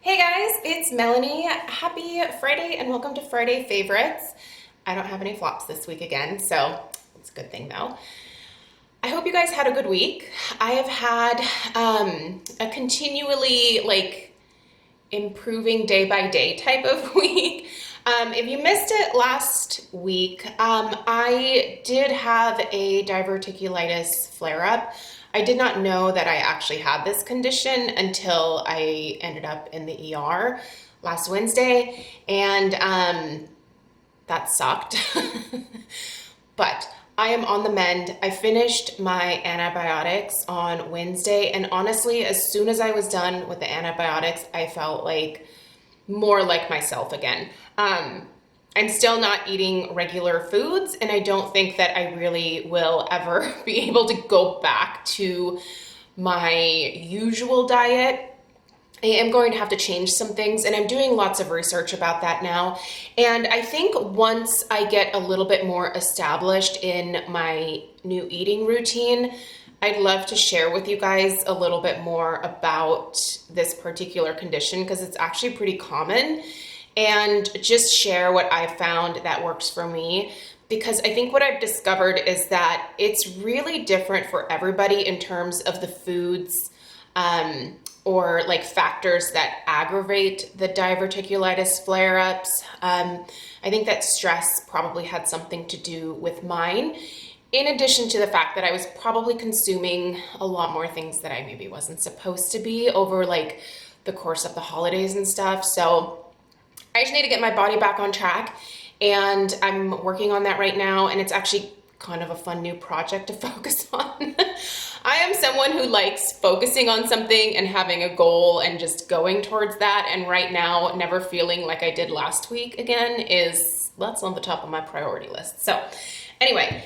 Hey guys, it's Melanie. Happy Friday and welcome to Friday Favorites. I don't have any flops this week again, so it's a good thing though. I hope you guys had a good week. I have had a continually improving day by day type of week. If you missed it last week, I did have a diverticulitis flare up. I did not know that I actually had this condition until I ended up in the ER last Wednesday, and that sucked. But I am on the mend. I finished my antibiotics on Wednesday, and honestly, as soon as I was done with the antibiotics, I felt like more like myself again. I'm still not eating regular foods, and I don't think that I really will ever be able to go back to my usual diet. I am going to have to change some things, and I'm doing lots of research about that now. And I think once I get a little bit more established in my new eating routine, I'd love to share with you guys a little bit more about this particular condition because it's actually pretty common, and just share what I found that works for me. Because I think what I've discovered is that it's really different for everybody in terms of the foods or like factors that aggravate the diverticulitis flare-ups. I think that stress probably had something to do with mine, in addition to the fact that I was probably consuming a lot more things that I maybe wasn't supposed to be over like the course of the holidays and stuff. So I just need to get my body back on track, and I'm working on that right now, and it's actually kind of a fun new project to focus on. I am someone who likes focusing on something and having a goal and just going towards that, and right now never feeling like I did last week again that's on the top of my priority list. So anyway,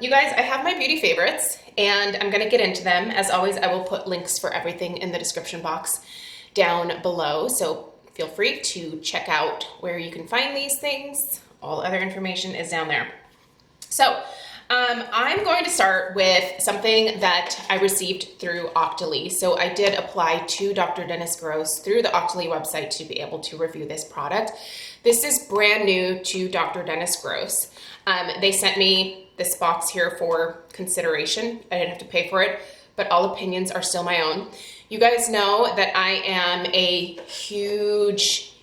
you guys, I have my beauty favorites, and I'm gonna get into them. As always, I will put links for everything in the description box down below, so feel free to check out where you can find these things. All other information is down there. So I'm going to start with something that I received through Octoly. So I did apply to Dr. Dennis Gross through the Octoly website to be able to review this product. This is brand new to Dr. Dennis Gross. They sent me this box here for consideration. I didn't have to pay for it, but all opinions are still my own. You guys know that I am a huge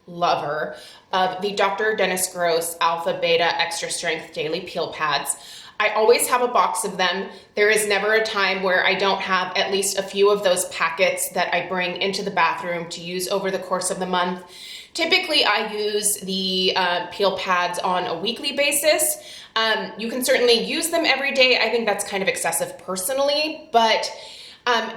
lover of the Dr. Dennis Gross Alpha Beta Extra Strength Daily Peel Pads. I always have a box of them. There is never a time where I don't have at least a few of those packets that I bring into the bathroom to use over the course of the month. Typically, I use the peel pads on a weekly basis. You can certainly use them every day. I think that's kind of excessive personally, but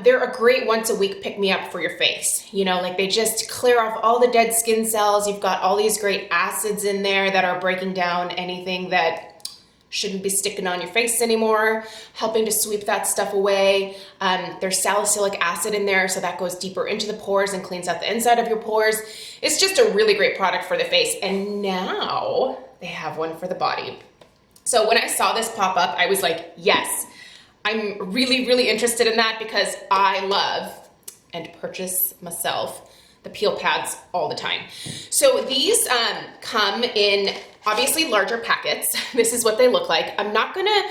they're a great once a week pick me up for your face. You know, like they just clear off all the dead skin cells. You've got all these great acids in there that are breaking down anything that shouldn't be sticking on your face anymore, helping to sweep that stuff away. There's salicylic acid in there, so that goes deeper into the pores and cleans out the inside of your pores. It's just a really great product for the face. And now they have one for the body. So when I saw this pop up, I was like, yes. I'm really interested in that because I love and purchase myself the peel pads all the time. So these come in obviously larger packets. This is what they look like. I'm not gonna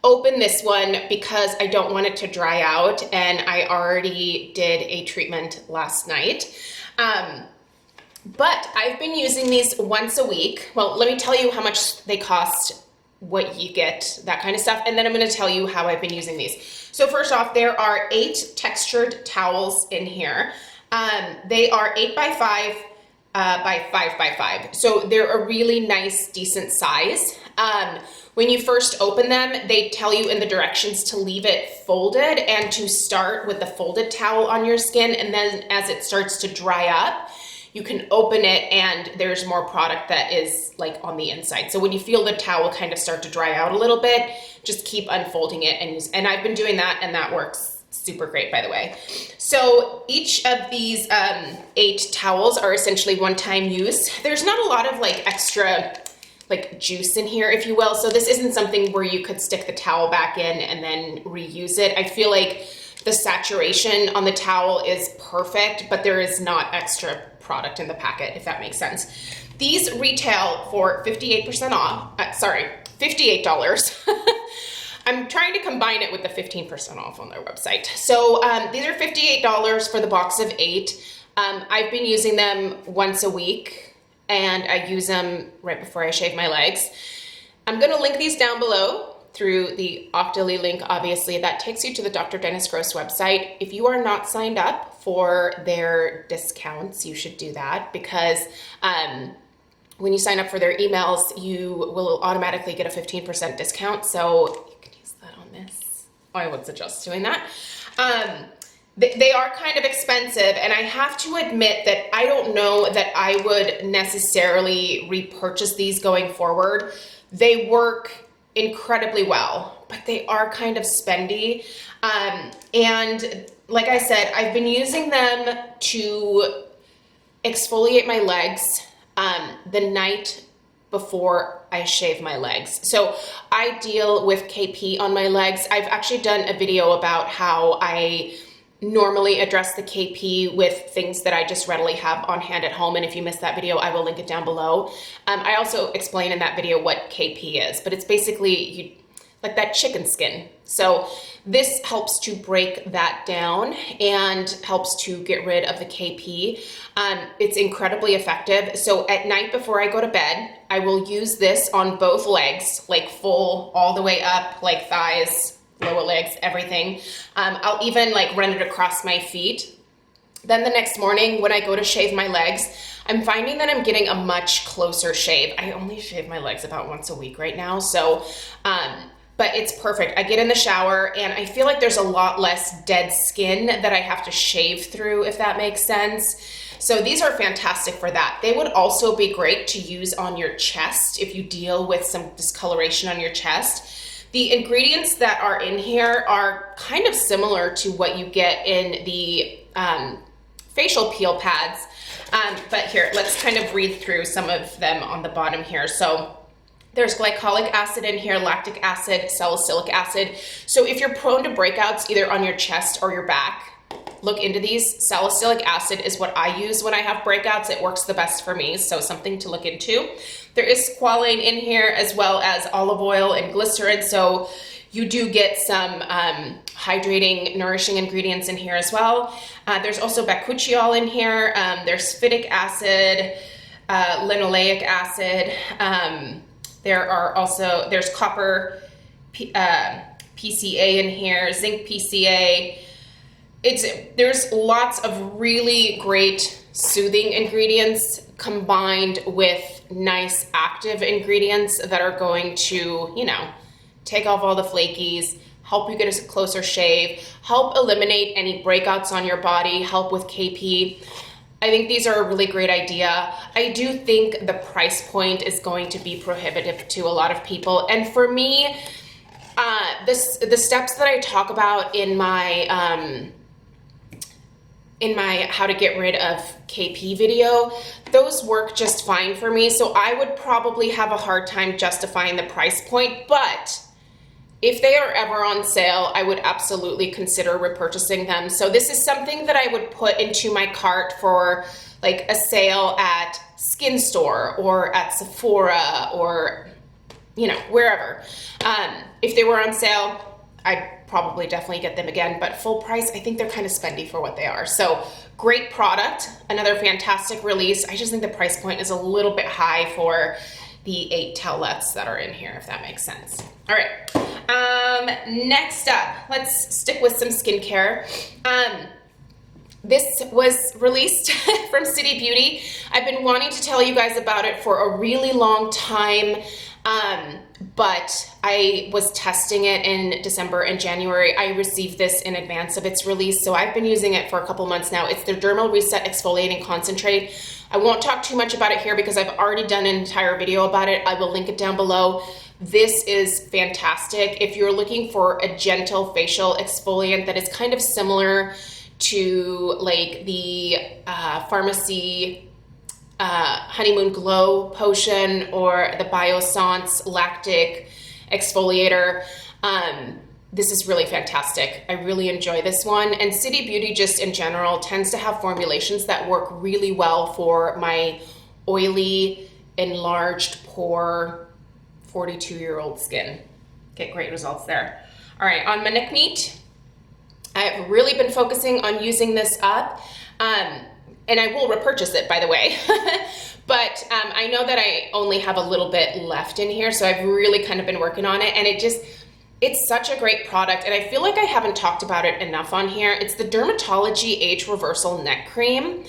open this one because I don't want it to dry out, and I already did a treatment last night. But I've been using these once a week. Well, let me tell you how much they cost, what you get, that kind of stuff, and then I'm going to tell you how I've been using these. So first off, there are 8 textured towels in here. They are 8 by 5 by 5 by 5, so they're a really nice, decent size. When you first open them, they tell you in the directions to leave it folded and to start with the folded towel on your skin, and then as it starts to dry up, you can open it and there's more product that is like on the inside. So when you feel the towel kind of start to dry out a little bit, just keep unfolding it and use, and I've been doing that, and that works super great, by the way. So each of these 8 towels are essentially one-time use. There's not a lot of like extra like juice in here, if you will. So this isn't something where you could stick the towel back in and then reuse it. I feel like the saturation on the towel is perfect, but there is not extra product in the packet, if that makes sense. These retail for 58% off, $58. I'm trying to combine it with the 15% off on their website. So these are $58 for the box of 8. I've been using them once a week, and I use them right before I shave my legs. I'm gonna link these down below through the Octoly link, obviously. That takes you to the Dr. Dennis Gross website. If you are not signed up for their discounts, you should do that, because when you sign up for their emails, you will automatically get a 15% discount. So you can use that on this. I would suggest doing that. They are kind of expensive, and I have to admit that I don't know that I would necessarily repurchase these going forward. They work incredibly well, but they are kind of spendy. And like I said, I've been using them to exfoliate my legs the night before I shave my legs. So I deal with KP on my legs. I've actually done a video about how I normally address the KP with things that I just readily have on hand at home. And if you missed that video, I will link it down below. I also explain in that video what KP is, but it's basically like that chicken skin. So this helps to break that down and helps to get rid of the KP. It's incredibly effective. So at night before I go to bed, I will use this on both legs, like full all the way up, like thighs, lower legs, everything. I'll even like run it across my feet. Then the next morning when I go to shave my legs, I'm finding that I'm getting a much closer shave. I only shave my legs about once a week right now. So, but it's perfect. I get in the shower and I feel like there's a lot less dead skin that I have to shave through, if that makes sense. So these are fantastic for that. They would also be great to use on your chest if you deal with some discoloration on your chest. The ingredients that are in here are kind of similar to what you get in the facial peel pads. But here, let's kind of read through some of them on the bottom here. So there's glycolic acid in here, lactic acid, salicylic acid. So if you're prone to breakouts either on your chest or your back, look into these. Salicylic acid is what I use when I have breakouts. It works the best for me, so something to look into. There is squalane in here, as well as olive oil and glycerin, so you do get some hydrating, nourishing ingredients in here as well. There's also bakuchiol in here. There's phytic acid, linoleic acid. There's copper PCA in here, zinc PCA. There's lots of really great soothing ingredients combined with nice active ingredients that are going to, take off all the flakies, help you get a closer shave, help eliminate any breakouts on your body, help with KP. I think these are a really great idea. I do think the price point is going to be prohibitive to a lot of people. And for me, the steps that I talk about in my how to get rid of KP video, those work just fine for me. So I would probably have a hard time justifying the price point, but if they are ever on sale, I would absolutely consider repurchasing them. So this is something that I would put into my cart for like a sale at Skin Store or at Sephora or, wherever. If they were on sale, I'd probably definitely get them again, but full price, I think they're kind of spendy for what they are. So great product, another fantastic release. I just think the price point is a little bit high for the 8 towelettes that are in here, if that makes sense. All right, next up, let's stick with some skincare. This was released from City Beauty. I've been wanting to tell you guys about it for a really long time, but I was testing it in December and January. I received this in advance of its release, so I've been using it for a couple months now. It's their Dermal Reset Exfoliating Concentrate. I won't talk too much about it here because I've already done an entire video about it. I will link it down below. This is fantastic. If you're looking for a gentle facial exfoliant that is kind of similar to like the pharmacy Honeymoon Glow potion or the Biossance lactic exfoliator, this is really fantastic. I really enjoy this one. And City Beauty just in general tends to have formulations that work really well for my oily, enlarged, pore, 42-year-old skin. Get great results there. All right, on my neck meat, I've really been focusing on using this up. And I will repurchase it, by the way. But I know that I only have a little bit left in here, so I've really kind of been working on it. And it's such a great product, and I feel like I haven't talked about it enough on here. It's the Dermatology Age Reversal Neck Cream.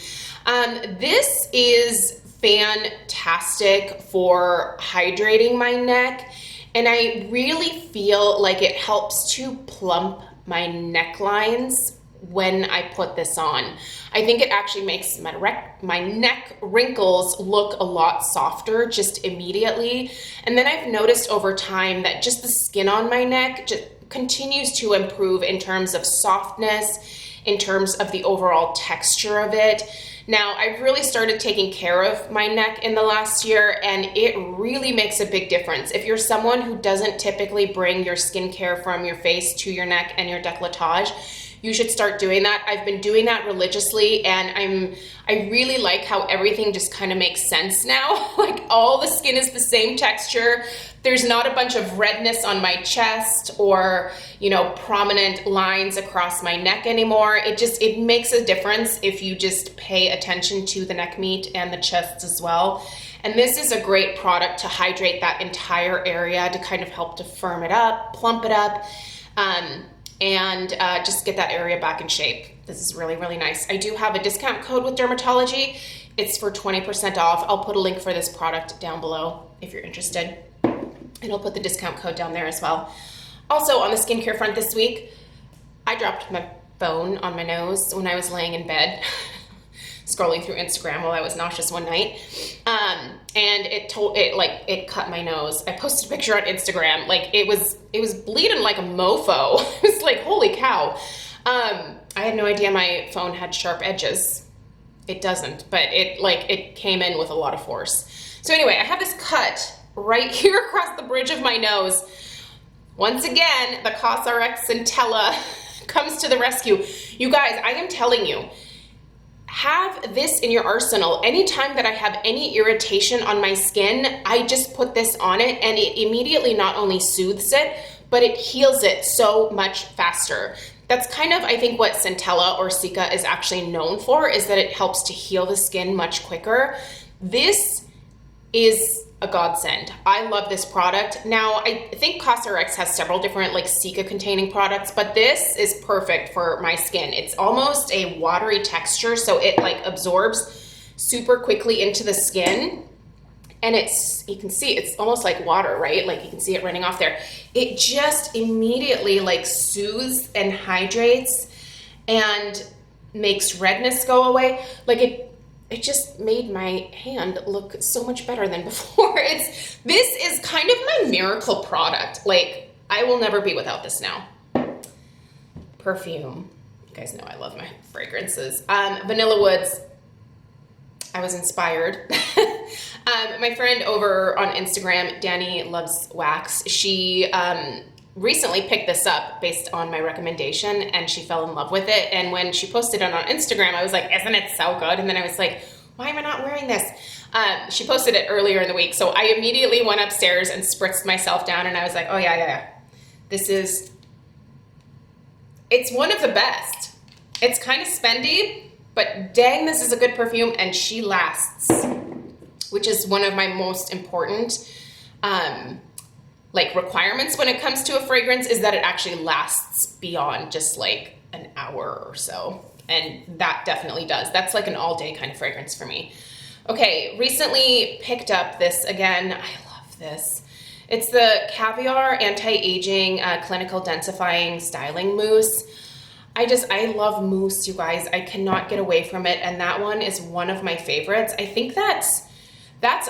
This is fantastic for hydrating my neck, and I really feel like it helps to plump my necklines when I put this on. I think it actually makes my neck wrinkles look a lot softer just immediately. And then I've noticed over time that just the skin on my neck just continues to improve in terms of softness, in terms of the overall texture of it. Now, I've really started taking care of my neck in the last year, and it really makes a big difference. If you're someone who doesn't typically bring your skincare from your face to your neck and your décolletage, you should start doing that. I've been doing that religiously, and I really like how everything just kind of makes sense now. Like all the skin is the same texture. There's not a bunch of redness on my chest or, you know, prominent lines across my neck anymore. It makes a difference if you just pay attention to the neck meat and the chest as well. And this is a great product to hydrate that entire area, to kind of help to firm it up, plump it up, and just get that area back in shape. This is really, really nice. I do have a discount code with Dermatology. It's for 20% off. I'll put a link for this product down below if you're interested. And I'll put the discount code down there as well. Also on the skincare front this week, I dropped my phone on my nose when I was laying in bed, scrolling through Instagram while I was nauseous one night. And it cut my nose. I posted a picture on Instagram. Like it was bleeding like a mofo. It was like, holy cow. I had no idea my phone had sharp edges. It doesn't, but it came in with a lot of force. So anyway, I have this cut right here across the bridge of my nose. Once again, the CosRx Centella comes to the rescue. You guys, I am telling you, have this in your arsenal. Anytime that I have any irritation on my skin, I just put this on it, and it immediately not only soothes it, but it heals it so much faster. That's kind of, I think, what Centella or Cica is actually known for, is that it helps to heal the skin much quicker. This is a godsend. I love this product. Now, I think CosRx has several different like Cica containing products, but this is perfect for my skin. It's almost a watery texture, so it like absorbs super quickly into the skin. And you can see it's almost like water, right? Like you can see it running off there. It just immediately like soothes and hydrates and makes redness go away. Like it just made my hand look so much better than before. This is kind of my miracle product. Like I will never be without this now. Perfume. You guys know I love my fragrances. Vanilla Woods. I was inspired. My friend over on Instagram, Danny Loves Wax, she recently picked this up based on my recommendation, and she fell in love with it. And when she posted it on Instagram, I was like, isn't it so good? And then I was like, why am I not wearing this? She posted it earlier in the week, so I immediately went upstairs and spritzed myself down, and I was like, oh yeah. It's one of the best. It's kind of spendy, but dang, this is a good perfume, and she lasts, which is one of my most important requirements when it comes to a fragrance, is that it actually lasts beyond just like an hour or so. And that definitely does. That's like an all day kind of fragrance for me. Okay, recently picked up this again. I love this. It's the Caviar Anti-Aging Clinical Densifying Styling Mousse. I love mousse, you guys. I cannot get away from it. And that one is one of my favorites. I think that's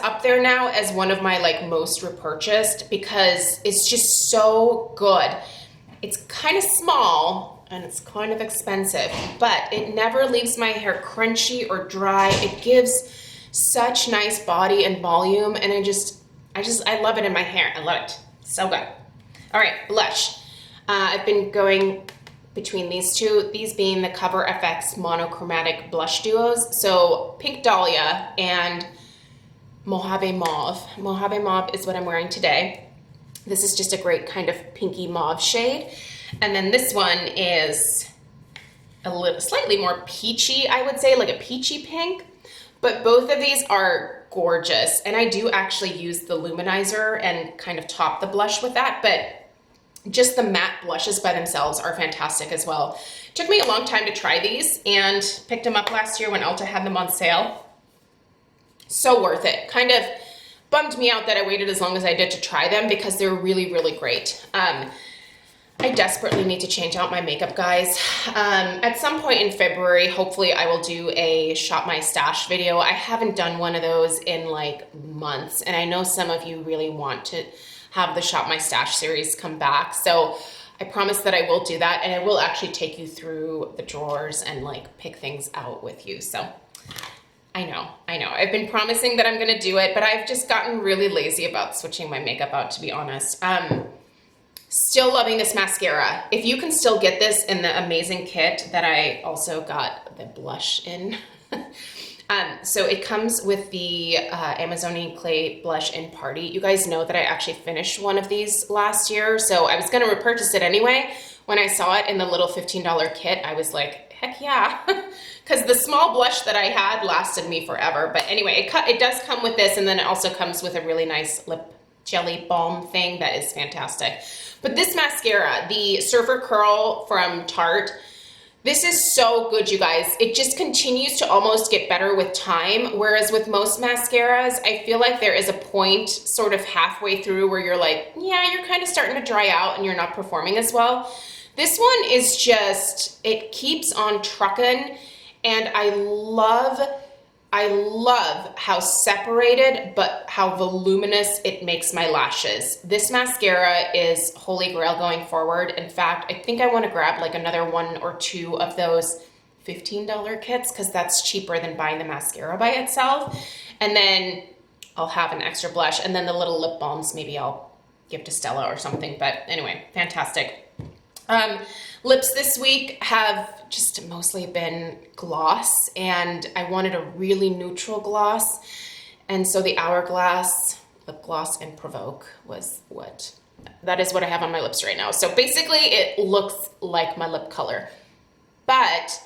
up there now as one of my like most repurchased, because it's just so good. It's kind of small and it's kind of expensive, but it never leaves my hair crunchy or dry. It gives such nice body and volume, and I love it in my hair. I love it. So good. All right, blush. I've been going between these two, these being the Cover FX Monochromatic Blush Duos. So Pink Dahlia and Mojave Mauve. Mojave Mauve is what I'm wearing today. This is just a great kind of pinky mauve shade. And then this one is a little slightly more peachy, I would say, like a peachy pink. But both of these are gorgeous. And I do actually use the luminizer and kind of top the blush with that, but just the matte blushes by themselves are fantastic as well. It took me a long time to try these and picked them up last year when Ulta had them on sale. So worth it. Kind of bummed me out that I waited as long as I did to try them because they're really, really great. I desperately need to change out my makeup, guys. At some point in February, hopefully I will do a Shop My Stash video. I haven't done one of those in like months, and I know some of you really want to have the Shop My Stash series come back. So I promise that I will do that, and I will actually take you through the drawers and like pick things out with you. So I know. I've been promising that I'm gonna do it, but I've just gotten really lazy about switching my makeup out, to be honest. Still loving this mascara. If you can still get this in the amazing kit that I also got the blush in. So it comes with the Amazonian Clay Blush in Party. You guys know that I actually finished one of these last year, so I was gonna repurchase it anyway. When I saw it in the little $15 kit, I was like, heck yeah. Because the small blush that I had lasted me forever. But anyway, it does come with this, and then it also comes with a really nice lip jelly balm thing that is fantastic. But this mascara, the Surfer Curl from Tarte, this is so good, you guys. It just continues to almost get better with time, whereas with most mascaras, I feel like there is a point sort of halfway through where you're like, yeah, you're kind of starting to dry out and you're not performing as well. This one is just, it keeps on trucking, and I love how separated but how voluminous it makes my lashes. This mascara is holy grail going forward. In fact, I think I want to grab like another one or two of those $15 kits because that's cheaper than buying the mascara by itself. And then I'll have an extra blush, and then the little lip balms maybe I'll give to Stella or something. But anyway, fantastic. Lips this week have just mostly been gloss, and I wanted a really neutral gloss, and so the Hourglass Lip Gloss in Provoke that is what I have on my lips right now. So basically it looks like my lip color, but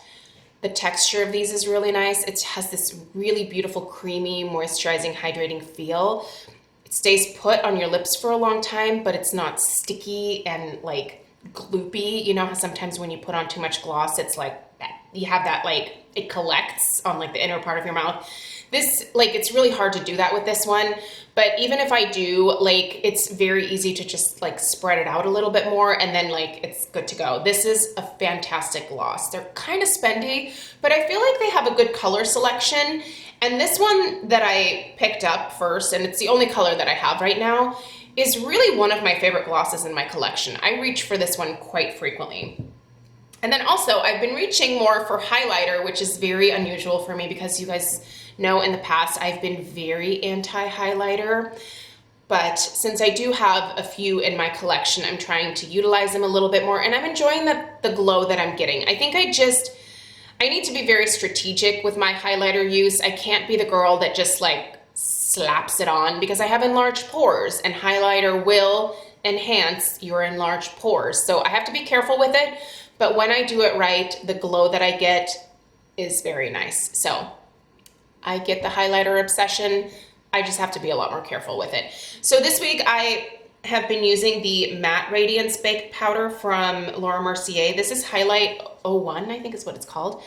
the texture of these is really nice. It has this really beautiful creamy, moisturizing, hydrating feel. It stays put on your lips for a long time, but it's not sticky and like gloopy. You know how sometimes when you put on too much gloss, it's like you have that like it collects on like the inner part of your mouth. This, like, it's really hard to do that with this one, but even if I do, like, it's very easy to just like spread it out a little bit more, and then like it's good to go. This is a fantastic gloss. They're kind of spendy, but I feel like they have a good color selection. And this one that I picked up first, and it's the only color that I have right now, is really one of my favorite glosses in my collection. I reach for this one quite frequently. And then also I've been reaching more for highlighter, which is very unusual for me because you guys know in the past I've been very anti-highlighter. But since I do have a few in my collection, I'm trying to utilize them a little bit more, and I'm enjoying the glow that I'm getting. I think I need to be very strategic with my highlighter use. I can't be the girl that just like slaps it on because I have enlarged pores, and highlighter will enhance your enlarged pores. So I have to be careful with it, but when I do it right, the glow that I get is very nice. So I get the highlighter obsession. I just have to be a lot more careful with it. So this week I have been using the Matte Radiance Baked Powder from Laura Mercier. This is Highlight 01, I think is what it's called.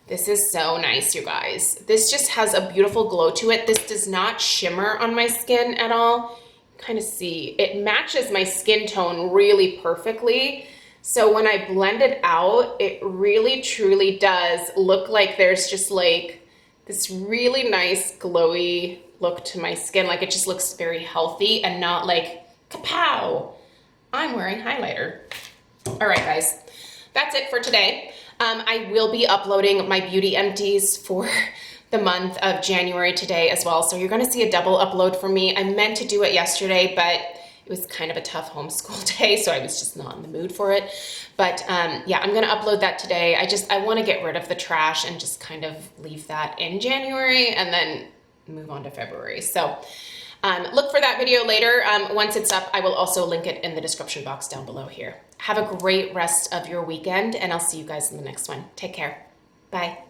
This is so nice, you guys. This just has a beautiful glow to it. This does not shimmer on my skin at all. Kind of see, it matches my skin tone really perfectly. So when I blend it out, it really truly does look like there's just like this really nice glowy look to my skin. Like it just looks very healthy and not like, kapow, I'm wearing highlighter. All right, guys, that's it for today. I will be uploading my beauty empties for the month of January today as well. So you're gonna see a double upload from me. I meant to do it yesterday, but It was kind of a tough homeschool day, so I was just not in the mood for it. But yeah, I'm gonna upload that today. I want to get rid of the trash and just kind of leave that in January and then move on to February. So look for that video later. Once it's up, I will also link it in the description box down below here. Have a great rest of your weekend, and I'll see you guys in the next one. Take care. Bye.